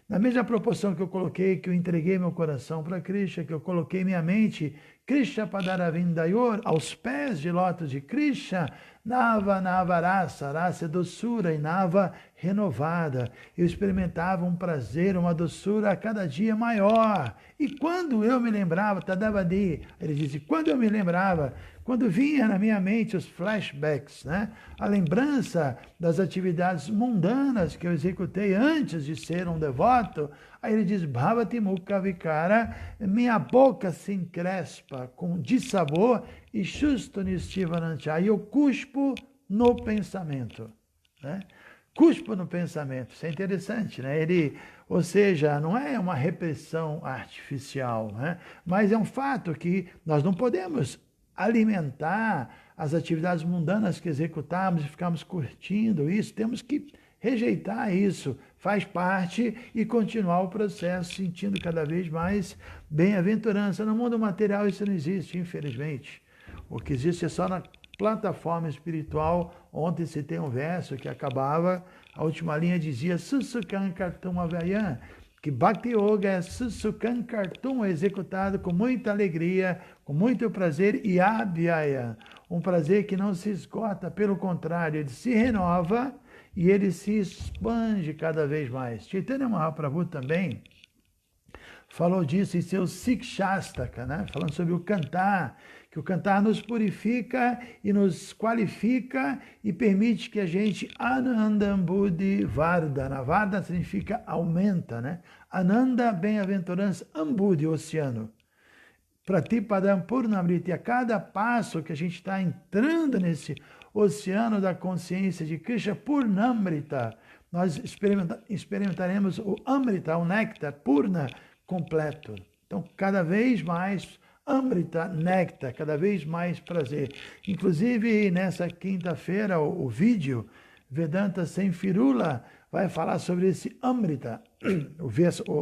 na mesma proporção que eu coloquei, que eu entreguei meu coração para Krishna, que eu coloquei minha mente, Krishna Padaravindayor, aos pés de lótus de Krishna, Nava Navarasa, raça é doçura, e Nava renovada. Eu experimentava um prazer, uma doçura a cada dia maior. E quando eu me lembrava, Tadavadi, ele disse, quando eu me lembrava, quando vinha na minha mente os flashbacks, né? A lembrança das atividades mundanas que eu executei antes de ser um devoto, aí ele diz, Bhavati Mukha Vikara, minha boca se encrespa com dissabor e Shustu Nistivanancha, aí eu cuspo no pensamento, né? Cuspo no pensamento, isso é interessante, né? Ou seja, não é uma repressão artificial, né? Mas é um fato que nós não podemos alimentar as atividades mundanas que executamos e ficamos curtindo isso, temos que rejeitar isso, faz parte e continuar o processo sentindo cada vez mais bem-aventurança. No mundo material isso não existe, infelizmente. O que existe é só na plataforma espiritual. Ontem citei um verso que acabava, a última linha dizia Susukam Kartum Avayam, que Bhakti Yoga é Susukam Kartum, executado com muita alegria, com muito prazer, e Abhyaya, um prazer que não se esgota, pelo contrário, ele se renova e ele se expande cada vez mais. Chaitanya Mahaprabhu também falou disso em seu Sikshastaka, né? Falando sobre o cantar, que o cantar nos purifica e nos qualifica e permite que a gente Anandam Buddhi Vardhana. Vardhana significa aumenta, né? Ananda, bem-aventurança, Ambudhi, oceano. Pratipadam Purnamrita. E a cada passo que a gente está entrando nesse oceano da consciência de Krishna Purnamrita, nós experimentaremos o Amrita, o néctar, Purna, completo. Então, cada vez mais Amrita, néctar, cada vez mais prazer. Inclusive, nessa quinta-feira, o vídeo Vedanta Sem Firula vai falar sobre esse Amrita,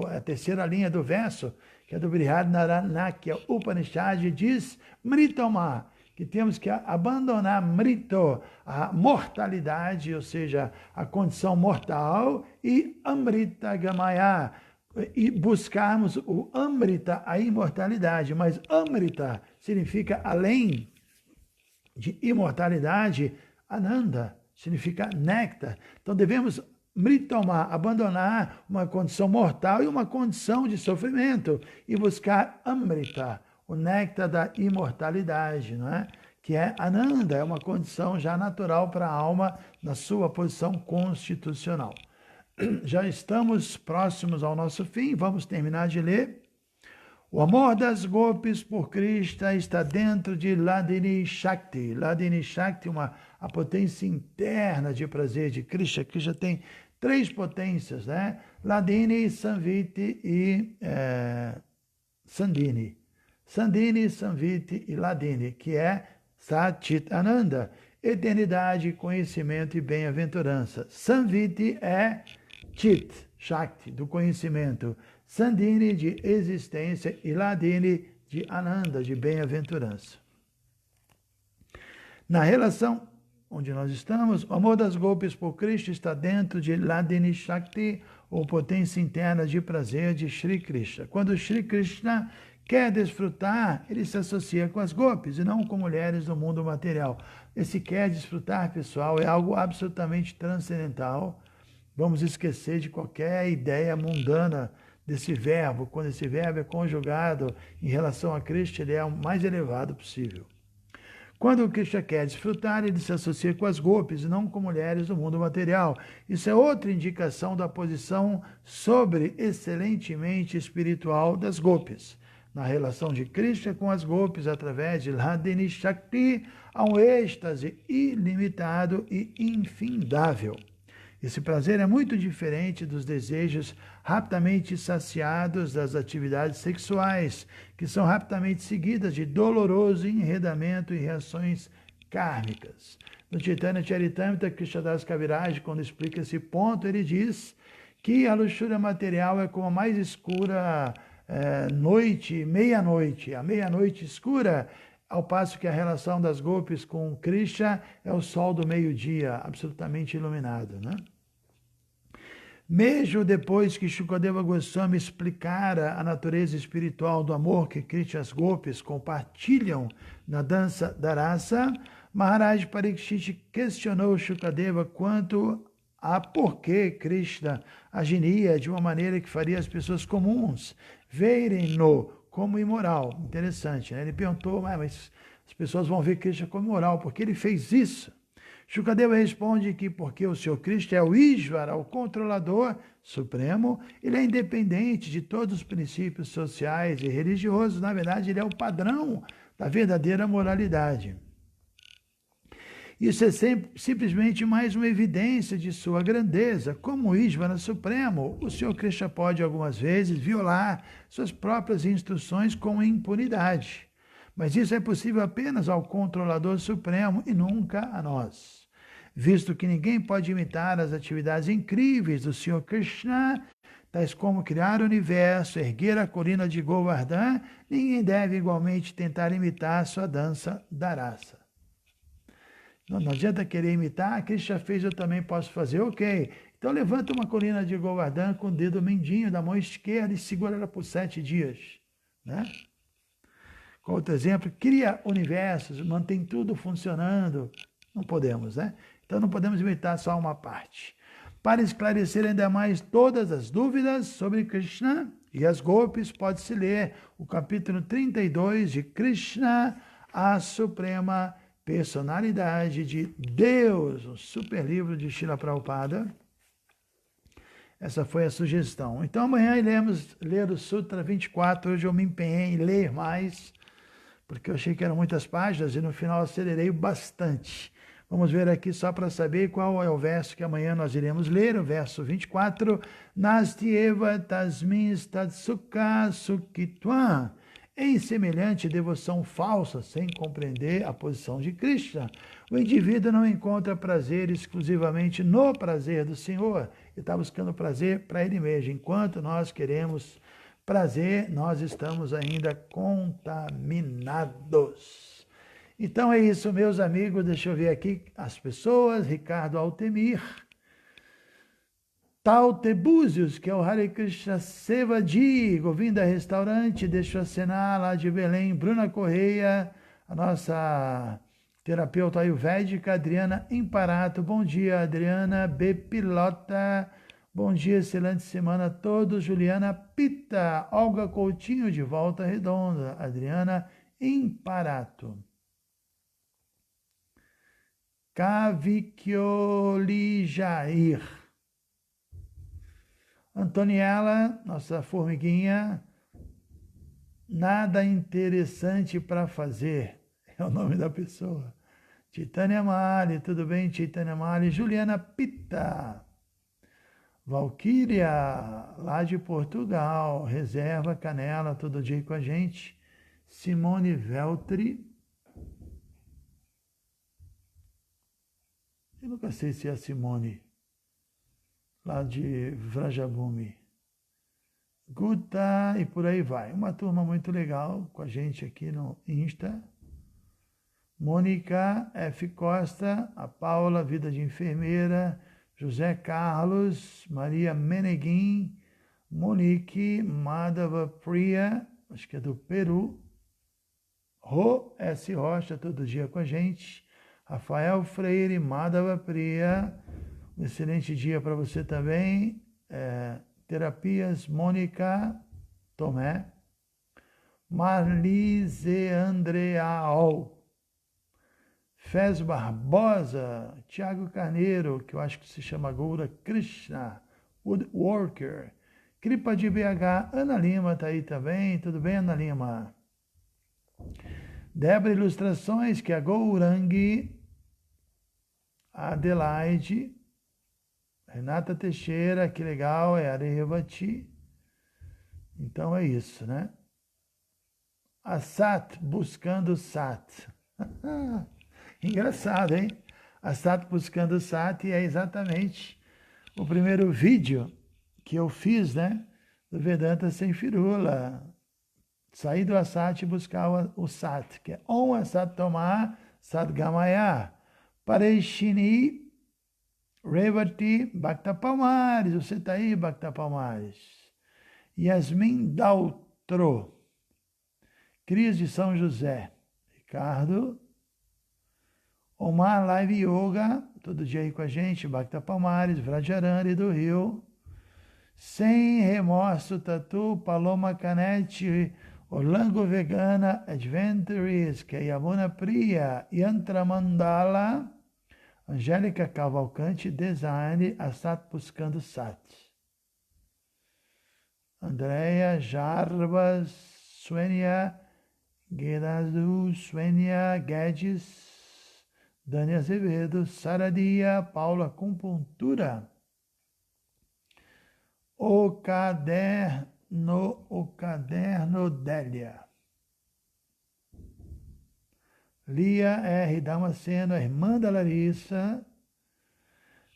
a terceira linha do verso, que é do Brihadanaranyaka Upanishad, diz Mritoma, que temos que abandonar Mrito, a mortalidade, ou seja, a condição mortal, e Amrita Gamaya, e buscarmos o Amrita, a imortalidade. Mas Amrita significa além de imortalidade, Ananda significa néctar. Então devemos Mritoma, abandonar uma condição mortal e uma condição de sofrimento e buscar Amrita, o néctar da imortalidade, não é? Que é Ananda, é uma condição já natural para a alma na sua posição constitucional. Já estamos próximos ao nosso fim, vamos terminar de ler. O amor das gopis por Krishna está dentro de Hladini Shakti. Hladini Shakti, a potência interna de prazer de Krishna. Krishna tem 3 potências, né? Hladini, Samviti e Sandhini. Sandhini, Samviti e Hladini, que é Sat-Chit Ananda, eternidade, conhecimento e bem-aventurança. Samviti é Chit, Shakti, do conhecimento. Sandhini, de existência, e Hladini, de Ananda, de bem-aventurança. Na relação onde nós estamos, o amor das gopis por Krishna está dentro de Hladini Shakti, ou potência interna de prazer de Shri Krishna. Quando Shri Krishna quer desfrutar, ele se associa com as gopis e não com mulheres do mundo material. Esse quer desfrutar, pessoal, é algo absolutamente transcendental. Vamos esquecer de qualquer ideia mundana desse verbo. Quando esse verbo é conjugado em relação a Krishna, ele é o mais elevado possível. Quando o Krishna quer desfrutar, ele se associa com as gopis e não com mulheres do mundo material. Isso é outra indicação da posição excelentemente espiritual das gopis. Na relação de Krishna com as gopis, através de Hladini Shakti, há um êxtase ilimitado e infindável. Esse prazer é muito diferente dos desejos rapidamente saciados das atividades sexuais, que são rapidamente seguidas de doloroso enredamento e reações kármicas. No Chaitanya Charitamrita, Krishnadas Kaviraj, quando explica esse ponto, ele diz que a luxúria material é como a mais escura noite, meia-noite. A meia-noite escura, ao passo que a relação das gopis com Krishna é o sol do meio-dia, absolutamente iluminado, né? Mesmo depois que Shukadeva Goswami explicara a natureza espiritual do amor que Krishna e as gopis compartilham na dança da rasa, Maharaj Parikshit questionou Shukadeva quanto a por que Krishna agiria de uma maneira que faria as pessoas comuns verem-no como imoral. Interessante, né? Ele perguntou, mas as pessoas vão ver Krishna como imoral, por que ele fez isso? Shukadeva responde que porque o Senhor Krishna é o Ishvara, o controlador supremo, ele é independente de todos os princípios sociais e religiosos, na verdade ele é o padrão da verdadeira moralidade. Isso é simplesmente mais uma evidência de sua grandeza. Como Ishvara Supremo, o Senhor Krishna pode algumas vezes violar suas próprias instruções com impunidade. Mas isso é possível apenas ao controlador supremo e nunca a nós. Visto que ninguém pode imitar as atividades incríveis do Senhor Krishna, tais como criar o universo, erguer a colina de Govardhan, ninguém deve igualmente tentar imitar sua dança da rasa. Não adianta querer imitar, Krishna fez, eu também posso fazer, ok. Então levanta uma colina de Govardhan com o dedo mindinho da mão esquerda e segura ela por 7 dias, né? Outro exemplo, cria universos, mantém tudo funcionando. Não podemos, né? Então não podemos imitar só uma parte. Para esclarecer ainda mais todas as dúvidas sobre Krishna e as gopis, pode-se ler o capítulo 32 de Krishna a Suprema Personalidade de Deus, um super livro de Srila Prabhupada. Essa foi a sugestão. Então amanhã iremos ler o Sutra 24, hoje eu me empenhei em ler mais, porque eu achei que eram muitas páginas e no final acelerei bastante. Vamos ver aqui só para saber qual é o verso que amanhã nós iremos ler, o verso 24. Nastieva tasmin tatsukha sukhitvam. Em semelhante devoção falsa, sem compreender a posição de Krishna, o indivíduo não encontra prazer exclusivamente no prazer do Senhor, e está buscando prazer para ele mesmo. Enquanto nós queremos prazer, nós estamos ainda contaminados. Então é isso, meus amigos. Deixa eu ver aqui as pessoas. Ricardo Altemir. Taute Búzios, que é o Hare Krishna Sevaji, Govinda Restaurante, deixa eu assinar lá de Belém, Bruna Correia, a nossa terapeuta ayurvédica, Adriana Imparato, bom dia, Adriana B. Pilota, bom dia, excelente semana a todos, Juliana Pita, Olga Coutinho de Volta Redonda, Adriana Imparato. Kavikioli Jair. Antoniela, nossa formiguinha, nada interessante para fazer, é o nome da pessoa. Chaitanya Mali, tudo bem, Chaitanya Mali? Juliana Pita. Valquíria, lá de Portugal, reserva Canela, todo dia com a gente. Simone Veltri. Eu nunca sei se é a Simone, lá de Vrajabhumi. Guta e por aí vai. Uma turma muito legal com a gente aqui no Insta. Mônica F. Costa, a Paula, vida de enfermeira, José Carlos, Maria Meneguin, Monique, Madhava Priya, acho que é do Peru, Rô S. Rocha, todo dia com a gente, Rafael Freire, Madhava Priya, um excelente dia para você também, Terapias Mônica Tomé, Marlise Andreal, Fez Barbosa, Tiago Carneiro, que eu acho que se chama Goura Krishna, Woodworker, Kripa de BH, Ana Lima está aí também, tudo bem, Ana Lima? Débora Ilustrações, que é a Gourangi, Adelaide, Renata Teixeira, que legal, é Arevati. Então é isso, né? A Sat, buscando Sat. Engraçado, hein? A Sat buscando Sat é exatamente o primeiro vídeo que eu fiz, né? Do Vedanta sem firula. Sair do Asat e buscar o Sat, que é Om Asat Tomar Sat Gamaya. Pareshini Revati Bhakta Palmares. Você está aí, Bhakta Palmares? Yasmin Daltro. Cris de São José. Ricardo. Omar Live Yoga, todo dia aí com a gente, Bhakta Palmares, Vrajarani do Rio. Sem Remorso Tatu, Paloma Canete, Orlango Vegana Adventures, que é Yamuna Priya, Yantra Mandala, Angélica Cavalcante, Design, Asat Buscando Sat. Andréia Jarbas, Suênia Guedazul, Suênia Guedes, Dani Azevedo, Saradia, Paula Acupuntura, o caderno Délia, Lia R. Damasceno, a irmã da Larissa.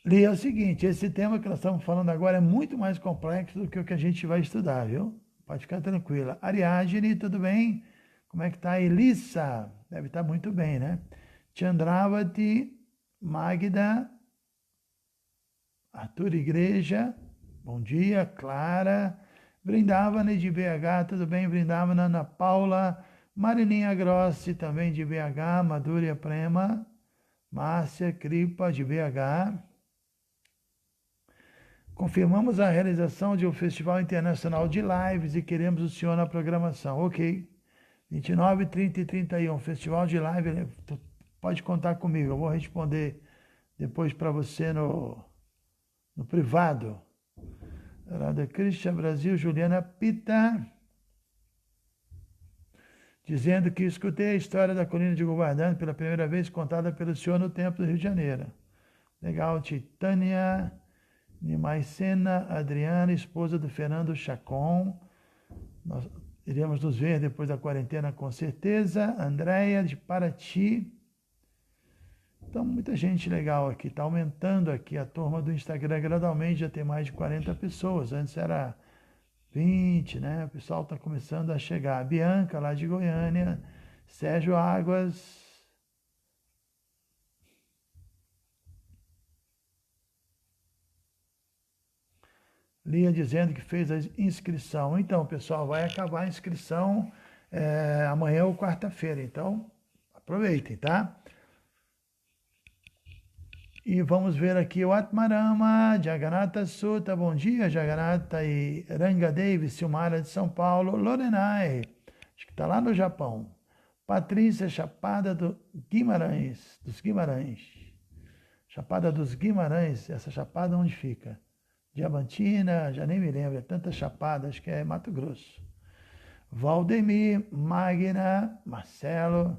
Lia, é o seguinte, esse tema que nós estamos falando agora é muito mais complexo do que o que a gente vai estudar, viu? Pode ficar tranquila. Ariadne, tudo bem? Como é que tá? Elissa, deve estar muito bem, né? Chandravati, Magda, Arthur Igreja, bom dia, Clara, Brindavana de BH, tudo bem, Brindavana, Ana Paula, Marilinha Grossi, também de BH, Madhurya Prema, Márcia Kripa, de BH. Confirmamos a realização de um Festival Internacional de Lives e queremos o senhor na programação. Ok. 29, 30 e 31, festival de live, tu pode contar comigo, eu vou responder depois para você no privado. Radha Krishna Brasil, Juliana Pita, dizendo que escutei a história da colina de Govardhana pela primeira vez contada pelo senhor no templo do Rio de Janeiro. Legal, Titânia Nimaicena Adriana, esposa do Fernando Chacon. Nós iremos nos ver depois da quarentena, com certeza. Andréia, de Paraty. Então, muita gente legal aqui. Está aumentando aqui a turma do Instagram gradualmente, já tem mais de 40 pessoas. Antes era 20, né? O pessoal está começando a chegar. Bianca, lá de Goiânia. Sérgio Águas. Lia dizendo que fez a inscrição. Então, pessoal, vai acabar a inscrição amanhã ou quarta-feira. Então, aproveitem, tá? E vamos ver aqui o Atmarama, Jagannatha Sutta, bom dia, Jagannatha e Ranga Devi, Silmara de São Paulo, Lorenai, acho que está lá no Japão. Patrícia Chapada dos Guimarães. Chapada dos Guimarães, essa chapada onde fica? Diamantina, já nem me lembro, é tanta chapada, acho que é Mato Grosso. Valdemir, Magna, Marcelo,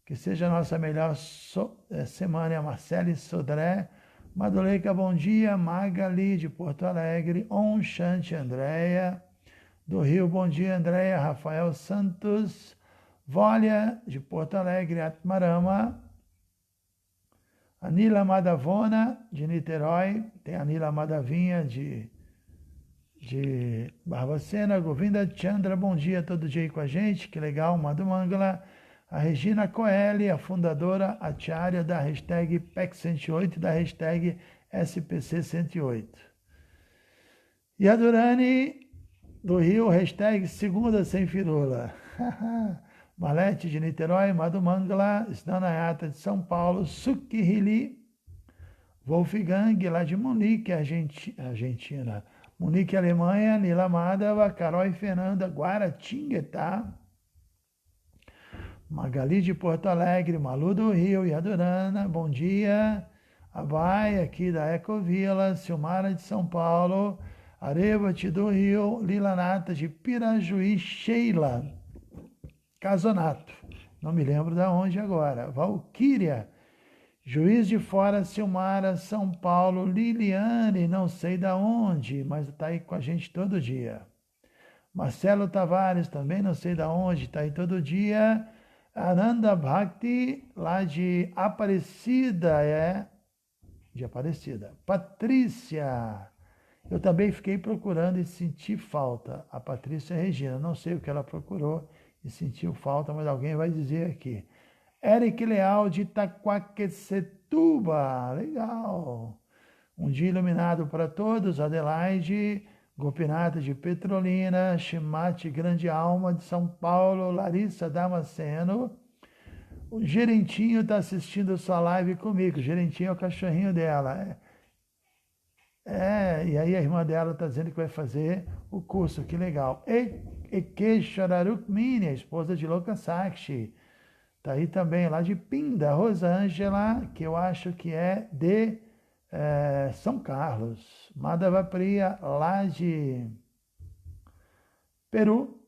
que seja a nossa melhor semana, Marcele Sodré, Maduleika, bom dia, Magali, de Porto Alegre, Om Shanti, Andréia, do Rio, bom dia, Andréia, Rafael Santos, Vólia, de Porto Alegre, Atmarama, Anila Madavona, de Niterói, tem a Anila Madavinha, de Barbacena, Govinda Chandra, bom dia, todo dia aí com a gente, que legal, Madhumangala, a Regina Coelho, a fundadora acharya da hashtag PEC108 e da hashtag SPC108. E a Durani, do Rio, hashtag Segunda Sem Firula. Malete de Niterói, Madhumangala, Snanayata de São Paulo, Sukihili, Wolfgang, lá de Munique, Argentina. Munique, Alemanha, Nila Madava, Carol e Fernanda, Guaratinguetá, Magali de Porto Alegre, Malu do Rio e Adorana, bom dia. Abai, aqui da Ecovila, Silmara de São Paulo, Arevati do Rio, Lilanata de Pirajuí, Sheila Casonato, não me lembro de onde agora. Valquíria, Juiz de Fora, Silmara, São Paulo, Liliane, não sei de onde, mas está aí com a gente todo dia. Marcelo Tavares, também não sei de onde, está aí todo dia. Ananda Bhakti, lá de Aparecida, de Aparecida. Patrícia, eu também fiquei procurando e senti falta. A Patrícia Regina, não sei o que ela procurou e sentiu falta, mas alguém vai dizer aqui. Eric Leal, de Itaquaquecetuba, legal. Um dia iluminado para todos, Adelaide, Gopinath de Petrolina, Shimati Grande Alma de São Paulo, Larissa Damasceno. O Gerentinho está assistindo a sua live comigo. O Gerentinho é o cachorrinho dela. E aí a irmã dela está dizendo que vai fazer o curso, que legal. Ekeshwara Rukmini, a esposa de Loka Sakshi. Está aí também, lá de Pinda, Rosângela, que eu acho que é de São Carlos. Madhava Priya, lá de Peru.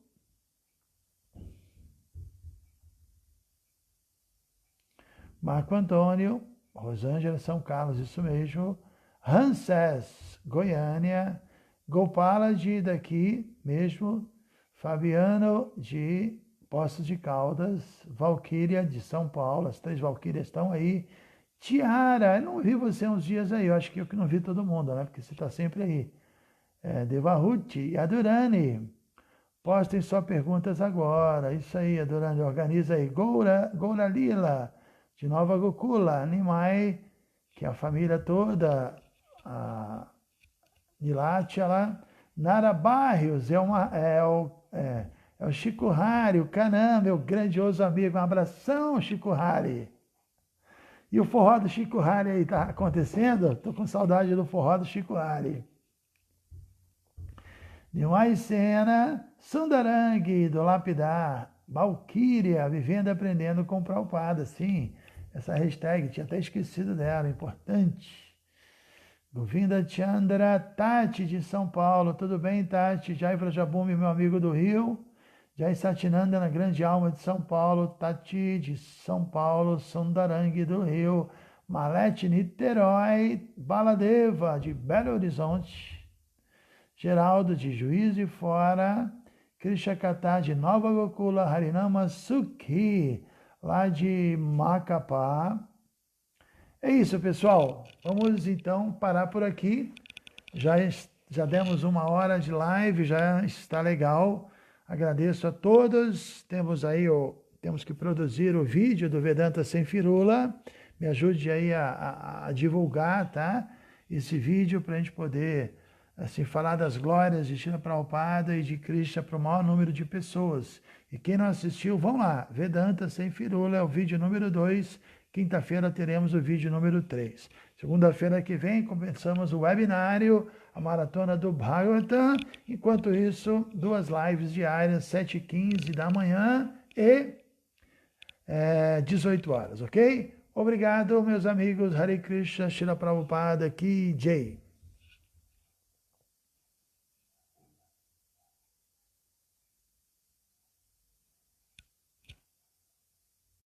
Marco Antônio, Rosângela, São Carlos, isso mesmo. Ramsés, Goiânia. Gopala, daqui mesmo. Fabiano, de Poços de Caldas. Valquíria, de São Paulo. As 3 Valquírias estão aí. Tiara, eu não vi você uns dias aí, eu acho que eu que não vi todo mundo, né? Porque você está sempre aí. Devahuti e Adurani, postem só perguntas agora. Isso aí, Adurani, organiza aí. Goura Lila, de Nova Gokula, Nimai, que é a família toda, a Nilátia lá. Nara Barrios, é o Chico Hari, o Canã, meu grandioso amigo. Um abração, Chico Hari. E o forró do Chico Hari aí tá acontecendo? Tô com saudade do forró do Chico Hari. Nimai Sena, Sundarang, do Lapidar, Valkyria, vivendo e aprendendo com Prabhupada. Sim, essa hashtag, tinha até esquecido dela, importante. Govinda Chandra, Tati de São Paulo. Tudo bem, Tati? Jai Vrajabhumi, meu amigo do Rio. Jai Satinanda, na Grande Alma de São Paulo. Tati de São Paulo. Sundarangue do Rio. Malete Niterói. Baladeva de Belo Horizonte. Geraldo de Juiz de Fora. Krishna Katá de Nova Gokula. Harinama Sukhi, lá de Macapá. É isso, pessoal. Vamos então parar por aqui. Já demos 1 hora de live, já está legal. Agradeço a todos. Temos que produzir o vídeo do Vedanta Sem Firula. Me ajude aí a divulgar, tá? Esse vídeo para a gente poder assim, falar das glórias de Srila Prabhupada e de Krishna para o maior número de pessoas. E quem não assistiu, vão lá. Vedanta Sem Firula é o vídeo número 2. Quinta-feira teremos o vídeo número 3. Segunda-feira que vem começamos o webinário, a maratona do Bhagavatam. Enquanto isso, 2 lives diárias, 7h15 da manhã e 18 horas, ok? Obrigado, meus amigos. Hare Krishna, Srila Prabhupada Ki Jai.